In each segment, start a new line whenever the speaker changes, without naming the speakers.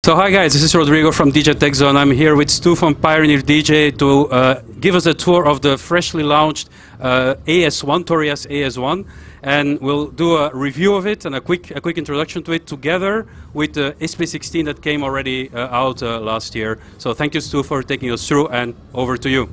So hi guys, this is Rodrigo from DJ Tech Zone. I'm here with Stu from Pioneer DJ to give us a tour of the freshly launched AS1, TORAIZ AS1, and we'll do a review of it and a quick introduction to it together with the SP-16 that came already out last year. So thank you, Stu, for taking us through, and over to you.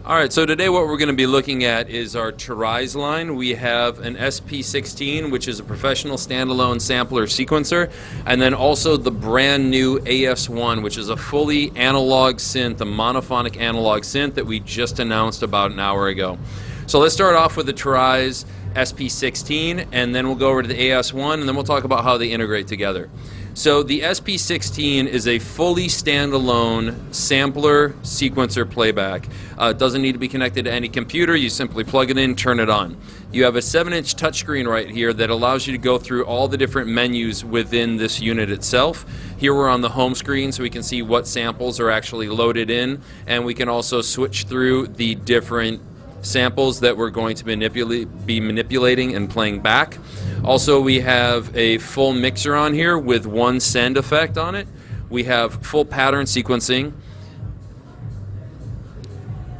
All right, so today what we're going to be looking at is our TORAIZ line. We have an SP-16, which is a professional standalone sampler sequencer, and then also the brand new AS1, which is a fully analog synth, a monophonic analog synth that we just announced about an hour ago. So let's start off with the TORAIZ SP-16, and then we'll go over to the AS1, and then we'll talk about how they integrate together. So the SP-16 is a fully standalone sampler sequencer playback. It doesn't need to be connected to any computer. You simply plug it in, turn it on. You have a 7-inch touchscreen right here that allows you to go through all the different menus within this unit itself. Here we're on the home screen, so we can see what samples are actually loaded in, and we can also switch through the different samples that we're going to be manipulating and playing back. Also, we have a full mixer on here with one send effect on it. We have full pattern sequencing.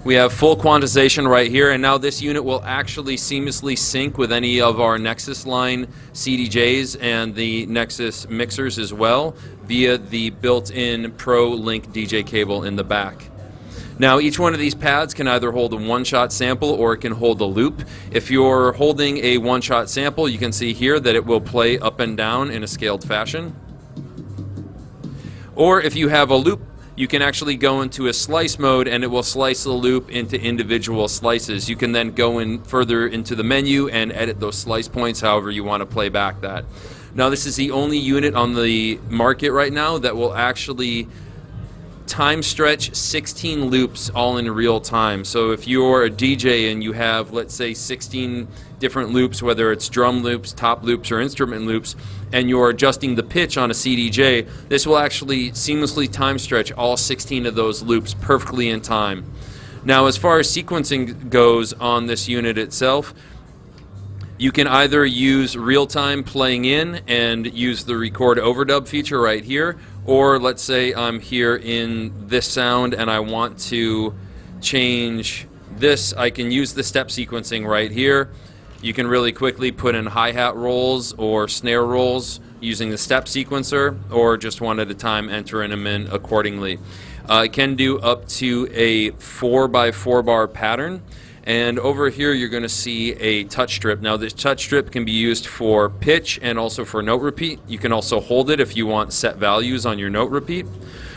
We have full quantization right here, and now this unit will actually seamlessly sync with any of our Nexus line CDJs and the Nexus mixers as well via the built-in Pro Link DJ cable in the back. Now, each one of these pads can either hold a one-shot sample or it can hold a loop. If you're holding a one-shot sample, you can see here that it will play up and down in a scaled fashion. Or if you have a loop, you can actually go into a slice mode and it will slice the loop into individual slices. You can then go in further into the menu and edit those slice points however you want to play back that. Now, this is the only unit on the market right now that will actually time stretch 16 loops all in real time. So if you're a DJ and you have, let's say, 16 different loops, whether it's drum loops, top loops, or instrument loops, and you're adjusting the pitch on a CDJ, this will actually seamlessly time stretch all 16 of those loops perfectly in time. Now, as far as sequencing goes on this unit itself, you can either use real-time playing in and use the record overdub feature right here, or let's say I'm here in this sound and I want to change this, I can use the step sequencing right here. You can really quickly put in hi-hat rolls or snare rolls using the step sequencer, or just one at a time entering them in accordingly. It can do up to a 4x4 bar pattern. And over here you're going to see a touch strip. Now, this touch strip can be used for pitch and also for note repeat. You can also hold it if you want set values on your note repeat.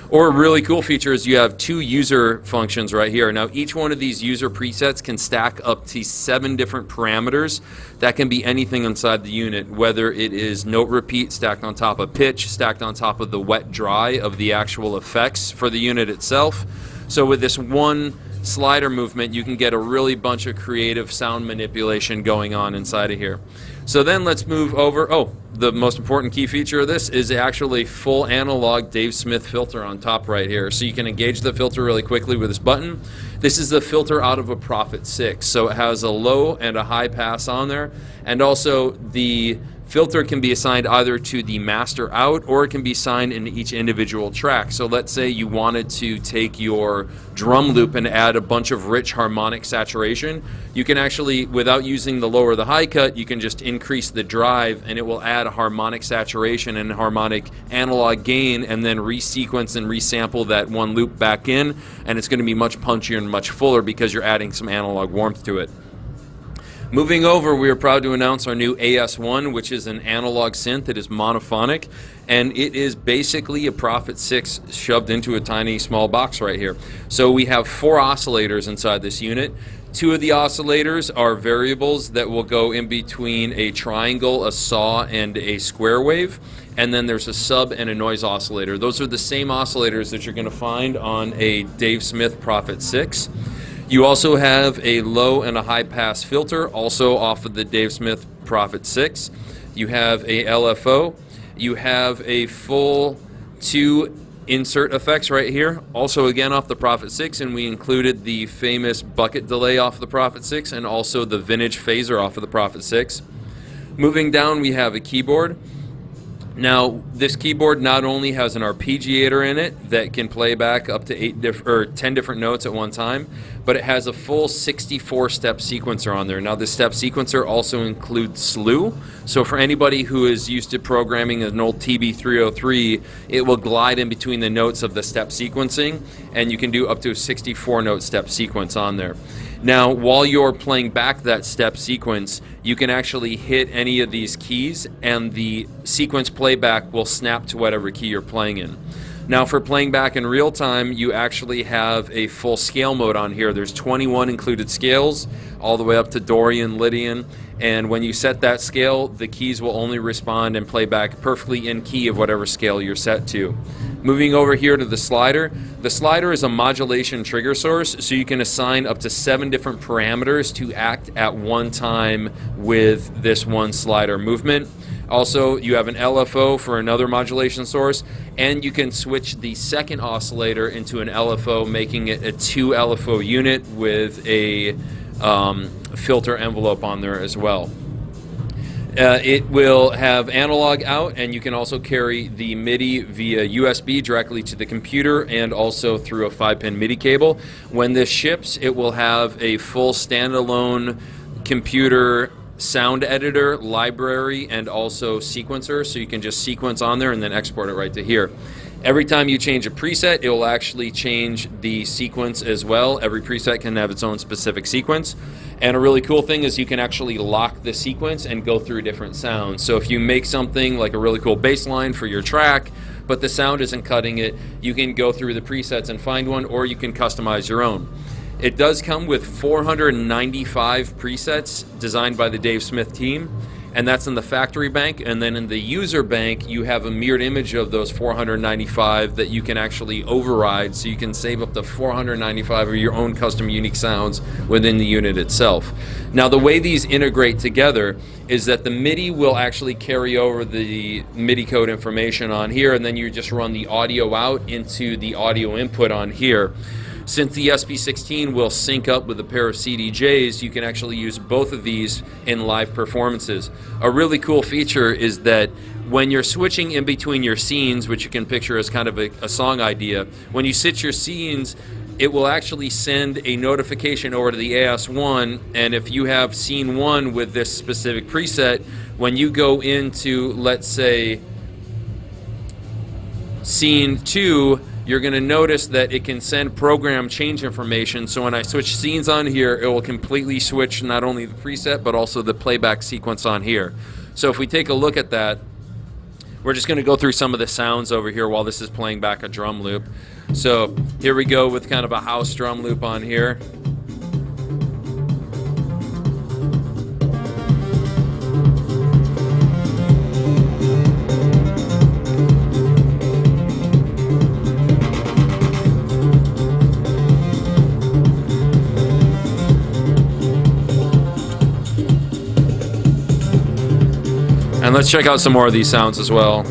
Or a really cool feature is you have two user functions right here. Now, each one of these user presets can stack up to 7 different parameters. That can be anything inside the unit, whether it is note repeat stacked on top of pitch, stacked on top of the wet dry of the actual effects for the unit itself. So with this one slider movement, you can get a really bunch of creative sound manipulation going on inside of here. So then let's move over. Oh, the most important key feature of this is actually full analog Dave Smith filter on top right here. So you can engage the filter really quickly with this button. This is the filter out of a Prophet 6. So it has a low and a high pass on there. And also the filter can be assigned either to the master out, or it can be assigned in each individual track. So let's say you wanted to take your drum loop and add a bunch of rich harmonic saturation. You can actually, without using the low or the high cut, you can just increase the drive and it will add a harmonic saturation and harmonic analog gain, and then resequence and resample that one loop back in, and it's going to be much punchier and much fuller because you're adding some analog warmth to it. Moving over, we are proud to announce our new AS1, which is an analog synth that is monophonic, and it is basically a Prophet 6 shoved into a tiny small box right here. So we have 4 oscillators inside this unit. 2 of the oscillators are variables that will go in between a triangle, a saw, and a square wave. And then there's a sub and a noise oscillator. Those are the same oscillators that you're going to find on a Dave Smith Prophet 6. You also have a low and a high pass filter, also off of the Dave Smith Prophet 6. You have a LFO. You have a full 2 insert effects right here, also again off the Prophet 6, and we included the famous bucket delay off the Prophet 6 and also the vintage phaser off of the Prophet 6. Moving down, we have a keyboard. Now, this keyboard not only has an arpeggiator in it that can play back up to 10 different notes at one time, but it has a full 64-step sequencer on there. Now, this step sequencer also includes slew, so for anybody who is used to programming an old TB303, it will glide in between the notes of the step sequencing, and you can do up to a 64-note step sequence on there. Now, while you're playing back that step sequence, you can actually hit any of these keys and the sequence playback will snap to whatever key you're playing in. Now, for playing back in real time, you actually have a full scale mode on here. There's 21 included scales, all the way up to Dorian, Lydian, and when you set that scale, the keys will only respond and play back perfectly in key of whatever scale you're set to. Moving over here to the slider is a modulation trigger source, so you can assign up to 7 different parameters to act at one time with this one slider movement. Also, you have an LFO for another modulation source, and you can switch the second oscillator into an LFO, making it a 2 LFO unit with a filter envelope on there as well. It will have analog out, and you can also carry the MIDI via USB directly to the computer and also through a 5-pin MIDI cable. When this ships, it will have a full standalone computer sound editor, library, and also sequencer, so you can just sequence on there and then export it right to here. Every time you change a preset, it will actually change the sequence as well. Every preset can have its own specific sequence. And a really cool thing is you can actually lock the sequence and go through different sounds. So if you make something like a really cool bass line for your track, but the sound isn't cutting it, you can go through the presets and find one, or you can customize your own. It does come with 495 presets designed by the Dave Smith team, and that's in the factory bank. And then in the user bank, you have a mirrored image of those 495 that you can actually override, so you can save up to 495 of your own custom unique sounds within the unit itself. Now, the way these integrate together is that the MIDI will actually carry over the MIDI code information on here, and then you just run the audio out into the audio input on here. Since the SP-16 will sync up with a pair of CDJs, you can actually use both of these in live performances. A really cool feature is that when you're switching in between your scenes, which you can picture as kind of a song idea, when you switch your scenes, it will actually send a notification over to the AS1, and if you have scene 1 with this specific preset, when you go into, let's say, scene 2, you're going to notice that it can send program change information. So when I switch scenes on here, it will completely switch not only the preset but also the playback sequence on here. So if we take a look at that, we're just going to go through some of the sounds over here while this is playing back a drum loop. So here we go with kind of a house drum loop on here. And let's check out some more of these sounds as well.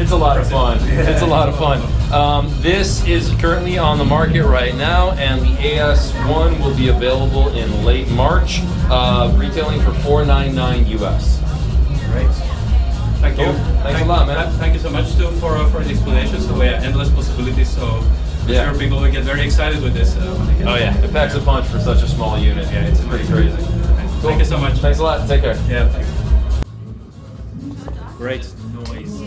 It's a lot of fun. It's a lot of fun. This is currently on the market right now, and the AS1 will be available in late March, retailing for $499 US.
Great. Thank you.
Thanks a lot, man.
Thank you so much, Stu, for the explanation. So we have endless possibilities. So I'm sure people will get very excited with this.
Oh yeah, it packs a punch for such a small unit. Yeah, it's pretty crazy.
Cool. Thank you so much.
Thanks a lot. Take care.
Yeah, thanks. Great noise.